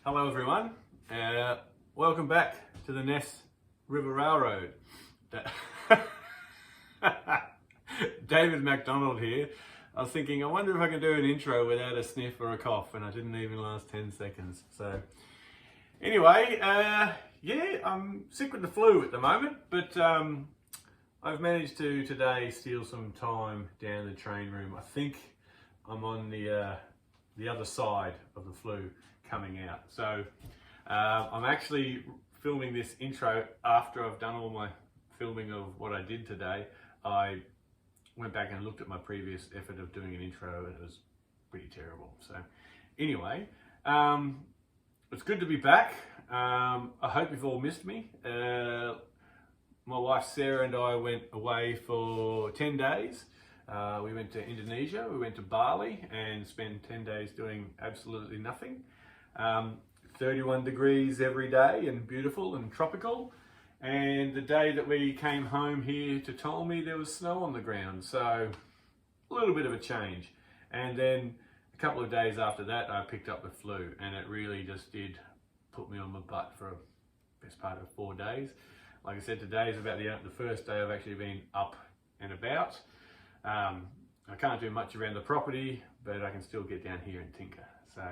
Hello everyone, welcome back to the Ness River Railroad. David MacDonald here. I was thinking, I wonder if I can do an intro without a sniff or a cough, and I didn't even last 10 seconds. So anyway, yeah, I'm sick with the flu at the moment, but I've managed to today steal some time down the train room. I think I'm on the other side of the flu coming out. So I'm actually filming this intro after I've done all my filming of what I did today. I went back and looked at my previous effort of doing an intro and it was pretty terrible. So anyway, it's good to be back. I hope you've all missed me. My wife Sarah and I went away for 10 days. We went to Indonesia, we went to Bali and spent 10 days doing absolutely nothing. 31 degrees every day and beautiful and tropical. And the day that we came home here to Ptolemy, there was snow on the ground. So a little bit of a change. And then a couple of days after that, I picked up the flu and it really just did put me on my butt for the best part of 4 days. Like I said, today is about the first day I've actually been up and about. I can't do much around the property, but I can still get down here and tinker. So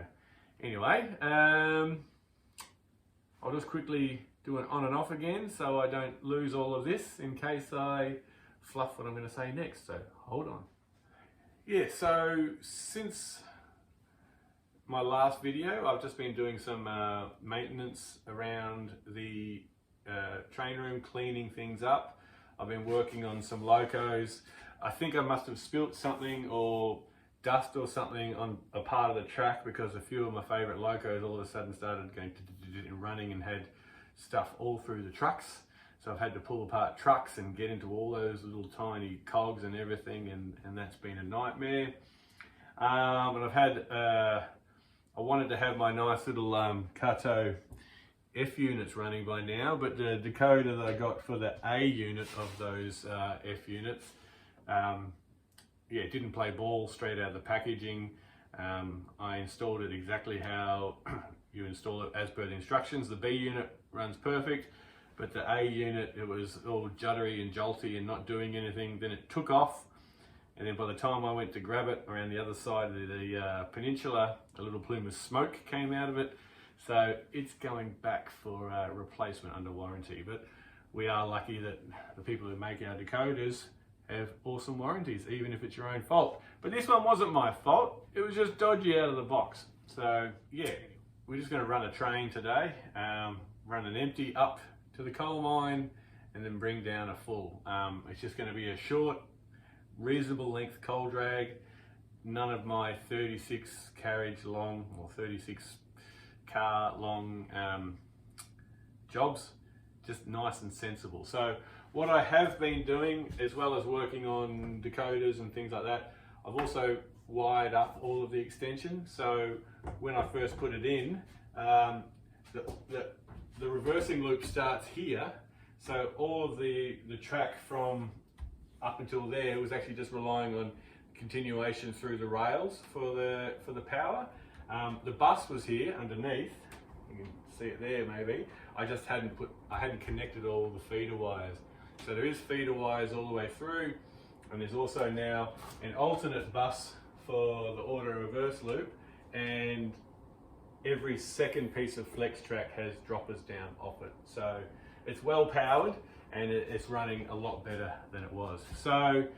anyway, I'll just quickly do an on and off again so I don't lose all of this in case I fluff what I'm going to say next. So hold on. Yeah, so since my last video, I've just been doing some maintenance around the train room, cleaning things up. I've been working on some Locos. I think I must have spilt something or dust or something on a part of the track because a few of my favorite Locos all of a sudden started going running and had stuff all through the trucks. So I've had to pull apart trucks and get into all those little tiny cogs and everything, and that's been a nightmare. And I've had, I wanted to have my nice little Kato F units running by now, but the decoder that I got for the A unit of those F units, yeah, it didn't play ball straight out of the packaging. I installed it exactly how you install it as per the instructions. The B unit runs perfect, but the A unit, it was all juddery and jolty and not doing anything. Then it took off, and then by the time I went to grab it around the other side of the peninsula, a little plume of smoke came out of it. So it's going back for replacement under warranty. But we are lucky that the people who make our decoders have awesome warranties, even if it's your own fault. But this one wasn't my fault. It was just dodgy out of the box. So yeah, we're just going to run a train today, run an empty up to the coal mine and then bring down a full. It's just going to be a short, reasonable length coal drag. None of my 36 carriage long or 36 car long jobs, just nice and sensible. So what I have been doing, as well as working on decoders and things like that, I've also wired up all of the extension. So when I first put it in, the reversing loop starts here. So all of the track from up until there was actually just relying on continuation through the rails for the power. The bus was here underneath. You can see it there maybe. I just hadn't connected all the feeder wires. So there is feeder wires all the way through, and there's also now an alternate bus for the auto reverse loop, and every second piece of flex track has droppers down off it. So it's well powered and it's running a lot better than it was. So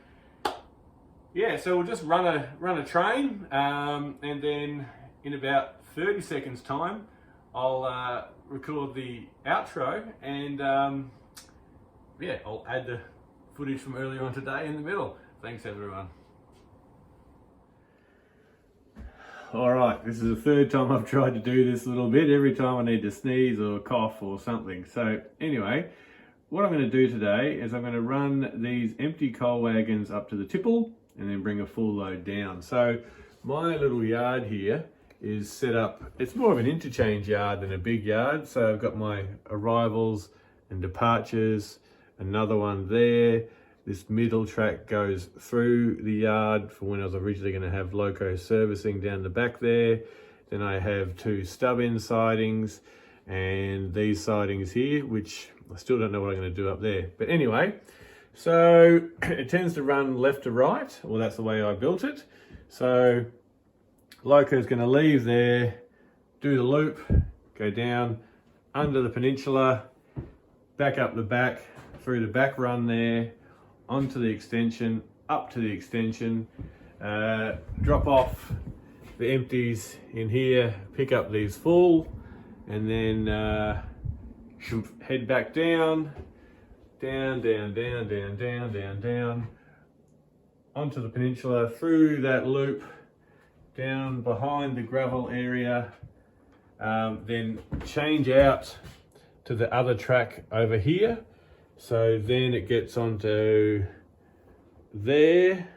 yeah, so we'll just run a train, and then in about 30 seconds time, I'll record the outro, and yeah, I'll add the footage from earlier on today in the middle. Thanks everyone. All right, this is the third time I've tried to do this a little bit. Every time I need to sneeze or cough or something. So anyway, what I'm going to do today is I'm going to run these empty coal wagons up to the tipple and then bring a full load down. So my little yard here is set up, it's more of an interchange yard than a big yard. So I've got my arrivals and departures, another one there. This middle track goes through the yard for when I was originally going to have Loco servicing down the back there. Then I have 2 stub end sidings and these sidings here, which I still don't know what I'm going to do up there. But anyway, so it tends to run left to right. Well, that's the way I built it. So Loco's going to leave there, do the loop, go down under the peninsula, back up the back, through the back run there, onto the extension, up to the extension, drop off the empties in here, pick up these full, and then head back down, down, onto the peninsula, through that loop, down behind the gravel area, then change out to the other track over here. So then it gets onto there,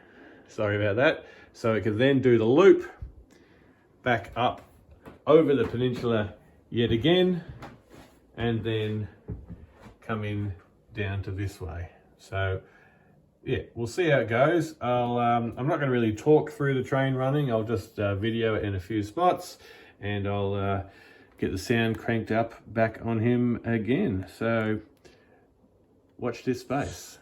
sorry about that. So it can then do the loop, back up over the peninsula yet again, and then come in down to this way. So yeah, we'll see how it goes. I'm not going to really talk through the train running. I'll just video it in a few spots, and I'll get the sound cranked up back on him again. So watch this space.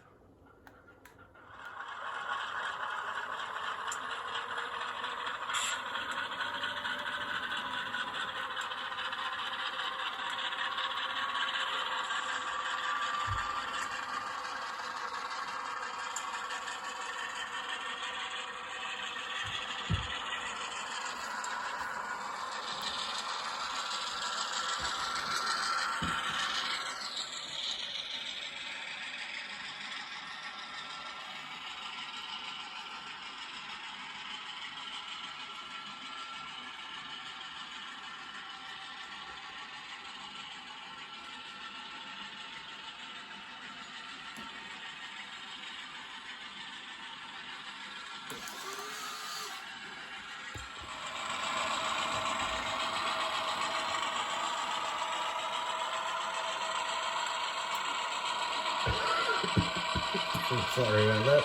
Sorry about that.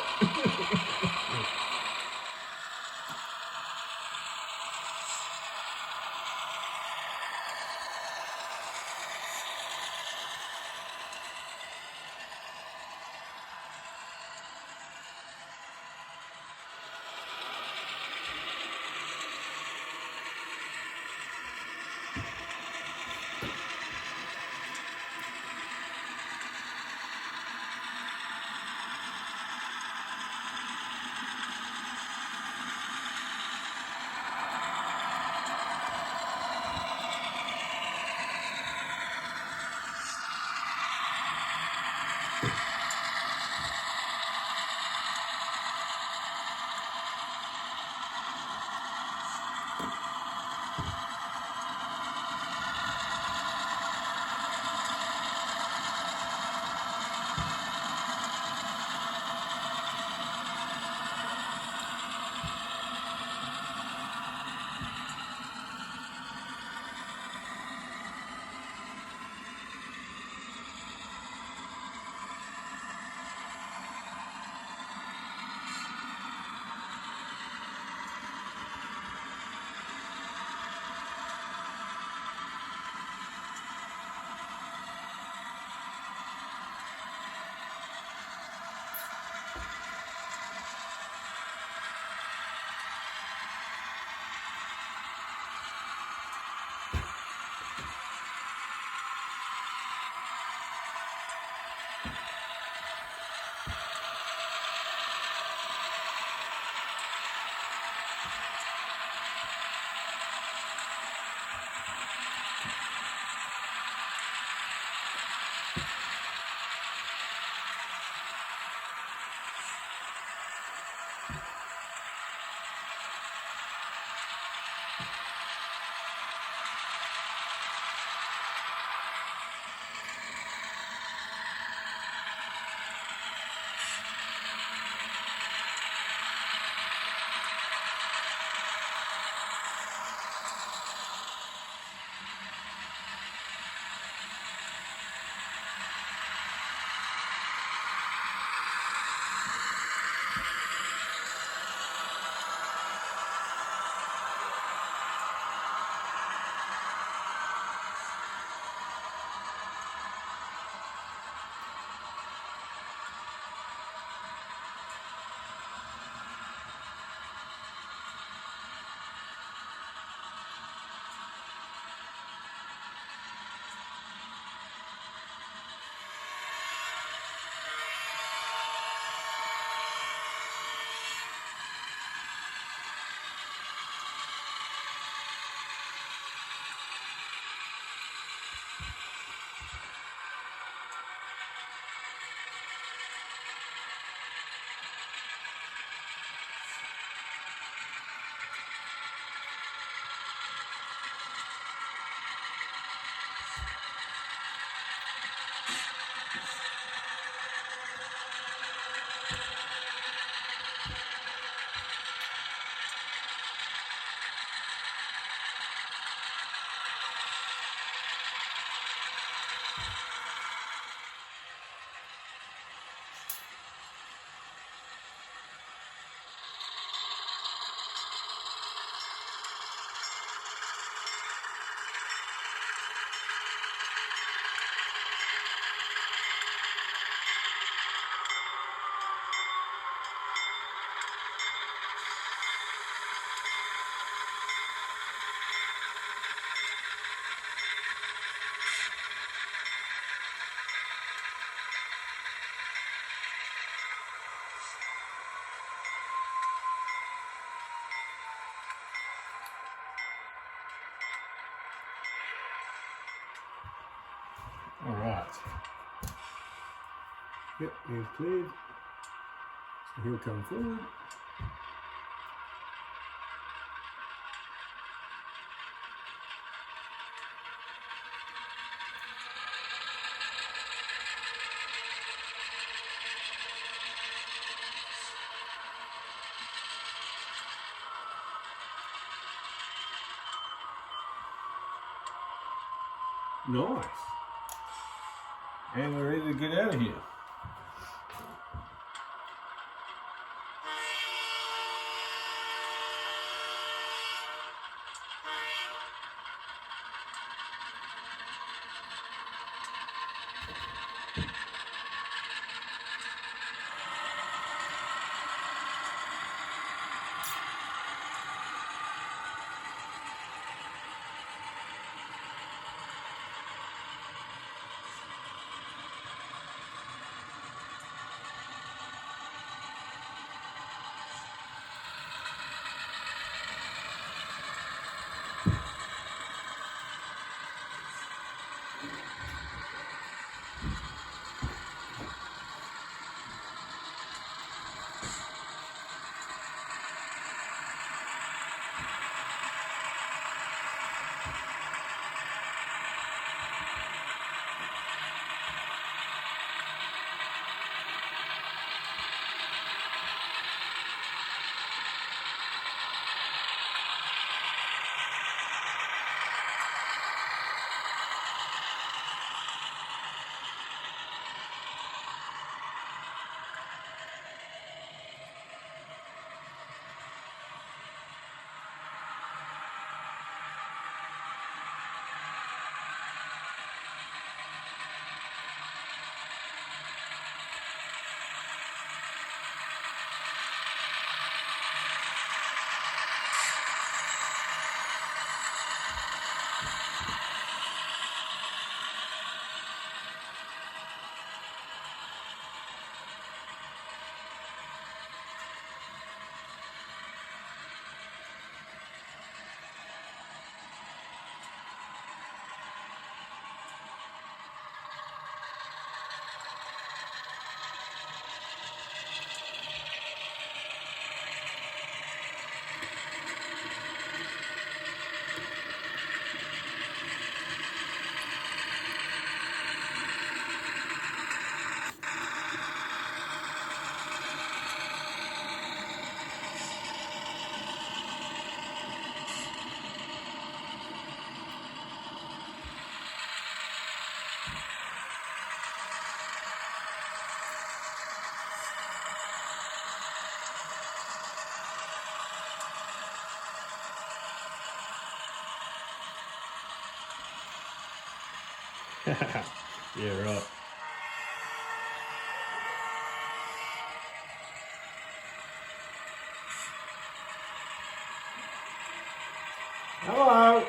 All right. Yep, he's cleared. So he'll come forward. Nice. And we're ready to get out of here. Yeah, right. Hello.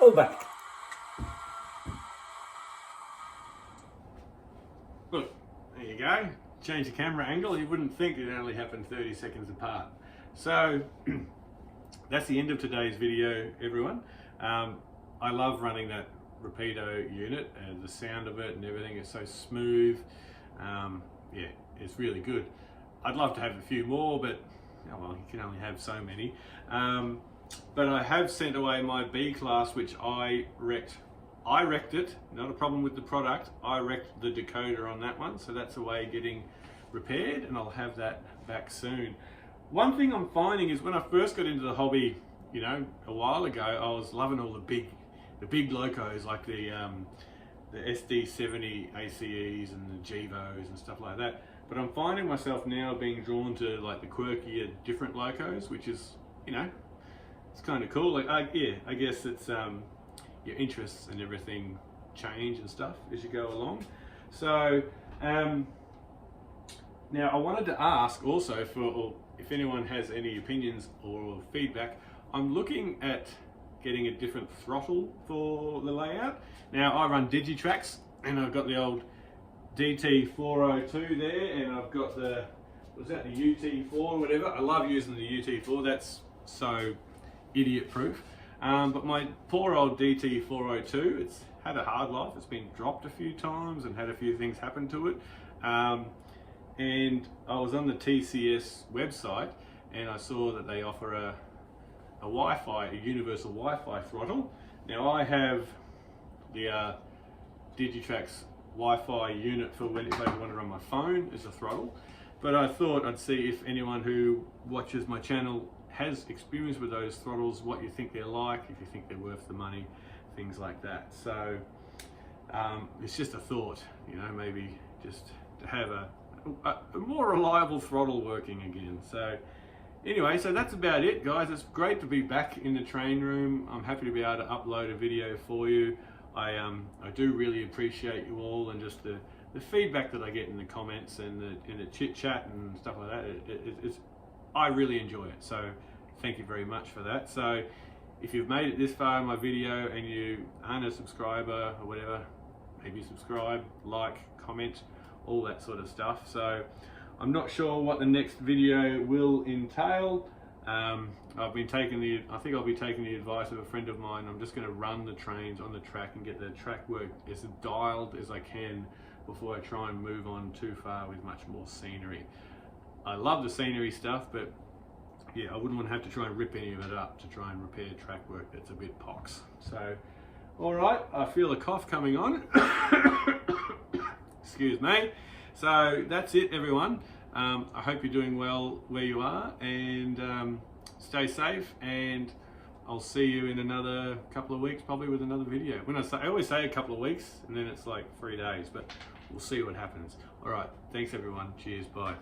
All back. Look, there you go. Change the camera angle. You wouldn't think it only happened 30 seconds apart. So that's the end of today's video, everyone. I love running that Rapido unit, and the sound of it and everything is so smooth. Yeah, it's really good. I'd love to have a few more, but oh well, you can only have so many. But I have sent away my B class, which I wrecked. I wrecked it, not a problem with the product. I wrecked the decoder on that one, so that's away getting repaired, and I'll have that back soon. One thing I'm finding is when I first got into the hobby, you know, a while ago, I was loving all the big locos, like the SD70 ACEs and the Gevos and stuff like that. But I'm finding myself now being drawn to like the quirkier, different locos, which is, you know, it's kind of cool. Like, yeah, I guess it's your interests and everything change and stuff as you go along. So now I wanted to ask also for if anyone has any opinions or feedback. I'm looking at getting a different throttle for the layout. Now I run Digitrax, and I've got the old DT402 there, and I've got the, was that the UT4 or whatever? I love using the UT4, that's so idiot proof. But my poor old DT402, it's had a hard life. It's been dropped a few times and had a few things happen to it. And I was on the TCS website, and I saw that they offer a Wi-Fi, a universal Wi-Fi throttle. Now I have the Digitrax Wi-Fi unit for when if I want to run my phone as a throttle, but I thought I'd see if anyone who watches my channel has experience with those throttles, what you think they're like, if you think they're worth the money, things like that. So it's just a thought, you know, maybe just to have a more reliable throttle working again. So anyway, so that's about it, guys. It's great to be back in the train room. I'm happy to be able to upload a video for you. I do really appreciate you all, and just the feedback that I get in the comments and the chit chat and stuff like that. I really enjoy it. So thank you very much for that. So if you've made it this far in my video and you aren't a subscriber or whatever, maybe subscribe, like, comment, all that sort of stuff. So I'm not sure what the next video will entail. I think I'll be taking the advice of a friend of mine. I'm just going to run the trains on the track and get the track work as dialed as I can before I try and move on too far with much more scenery. I love the scenery stuff, but yeah, I wouldn't want to have to try and rip any of it up to try and repair track work that's a bit pox. So, all right, I feel a cough coming on. Excuse me. So that's it, everyone. I hope you're doing well where you are, and stay safe, and I'll see you in another couple of weeks, probably with another video. I always say a couple of weeks, and then it's like 3 days, but we'll see what happens. All right, thanks everyone. Cheers, bye.